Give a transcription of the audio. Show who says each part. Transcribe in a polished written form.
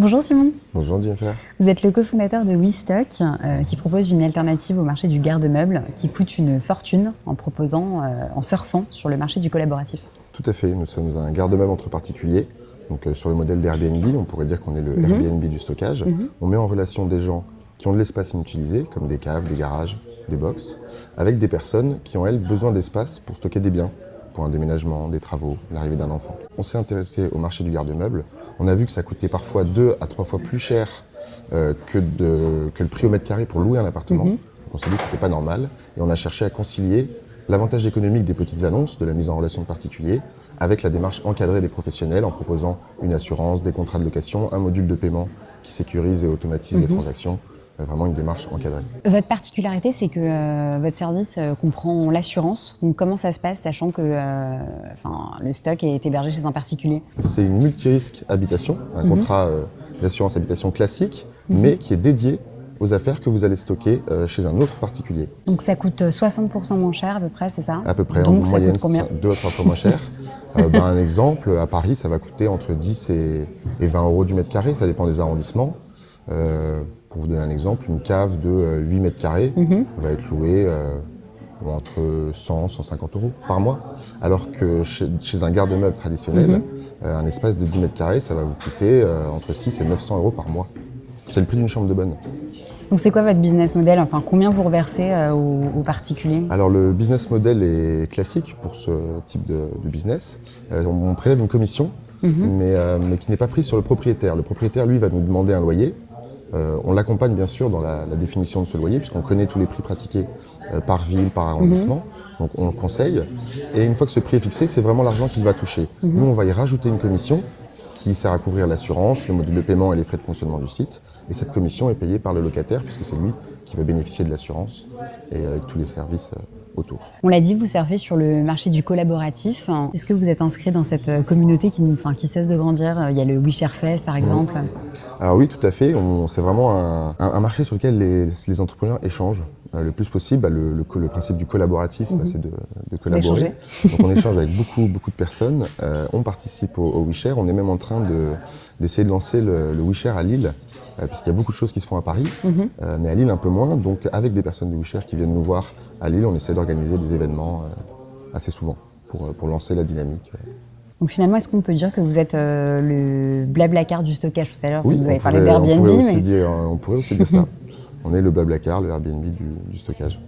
Speaker 1: Bonjour Simon.
Speaker 2: Bonjour Jennifer.
Speaker 1: Vous êtes le cofondateur de WeStock qui propose une alternative au marché du garde-meubles qui coûte une fortune en surfant sur le marché du collaboratif.
Speaker 2: Tout à fait, nous sommes un garde-meubles entre particuliers. Donc sur le modèle d'Airbnb, on pourrait dire qu'on est le Airbnb du stockage. On met en relation des gens qui ont de l'espace inutilisé, comme des caves, des garages, des box, avec des personnes qui ont, elles, besoin d'espace pour stocker des biens, pour un déménagement, des travaux, l'arrivée d'un enfant. On s'est intéressé au marché du garde-meubles. On a vu que ça coûtait parfois 2 à 3 fois plus cher que le prix au mètre carré pour louer un appartement. Donc on s'est dit que ce n'était pas normal et on a cherché à concilier l'avantage économique des petites annonces, de la mise en relation de particuliers, avec la démarche encadrée des professionnels en proposant une assurance, des contrats de location, un module de paiement qui sécurise et automatise les transactions. Vraiment une démarche encadrée.
Speaker 1: Votre particularité, c'est que votre service comprend l'assurance. Donc comment ça se passe, sachant que le stock est hébergé chez un particulier?
Speaker 2: C'est une multirisque habitation, un contrat d'assurance habitation classique, mais qui est dédié aux affaires que vous allez stocker chez un autre particulier.
Speaker 1: Donc ça coûte 60% moins cher à peu près, c'est ça?
Speaker 2: À peu près,
Speaker 1: donc
Speaker 2: en
Speaker 1: ça
Speaker 2: moyenne,
Speaker 1: coûte combien?
Speaker 2: 2 à 3 fois moins cher. Un exemple, à Paris, ça va coûter entre 10 et 20 euros du mètre carré, ça dépend des arrondissements. Pour vous donner un exemple, une cave de 8 mètres carrés va être louée entre 100 et 150 euros par mois. Alors que chez un garde-meuble traditionnel, un espace de 10 mètres carrés, ça va vous coûter entre 6 et 900 euros par mois. C'est le prix d'une chambre de bonne.
Speaker 1: Donc c'est quoi votre business model? Enfin, combien vous reversez aux particuliers?
Speaker 2: Alors le business model est classique pour ce type de business. On prélève une commission, mais qui n'est pas prise sur le propriétaire. Le propriétaire, lui, va nous demander un loyer. On l'accompagne bien sûr dans la définition de ce loyer, puisqu'on connaît tous les prix pratiqués par ville, par arrondissement. Donc on le conseille. Et une fois que ce prix est fixé, c'est vraiment l'argent qu'il va toucher. Nous, on va y rajouter une commission qui sert à couvrir l'assurance, le module de paiement et les frais de fonctionnement du site. Et cette commission est payée par le locataire, puisque c'est lui qui va bénéficier de l'assurance et avec tous les services autour.
Speaker 1: On l'a dit, vous servez sur le marché du collaboratif. Est-ce que vous êtes inscrit dans cette communauté qui cesse de grandir? Il y a le WeShareFest par exemple.
Speaker 2: Alors oui, tout à fait. C'est vraiment un marché sur lequel les entrepreneurs échangent le plus possible. Le principe du collaboratif, c'est de collaborer. Donc on échange avec beaucoup de personnes. On participe au WeShare. On est même en train d'essayer de lancer le WeShare à Lille, puisqu'il y a beaucoup de choses qui se font à Paris, mais à Lille un peu moins. Donc avec des personnes du WeShare qui viennent nous voir à Lille, on essaie d'organiser des événements assez souvent pour lancer la dynamique.
Speaker 1: Donc finalement, est-ce qu'on peut dire que vous êtes le Blablacar du stockage? Tout à l'heure,
Speaker 2: Oui,
Speaker 1: vous avez parlé d'Airbnb.
Speaker 2: On pourrait aussi dire ça. On est le Blablacar, le Airbnb du stockage.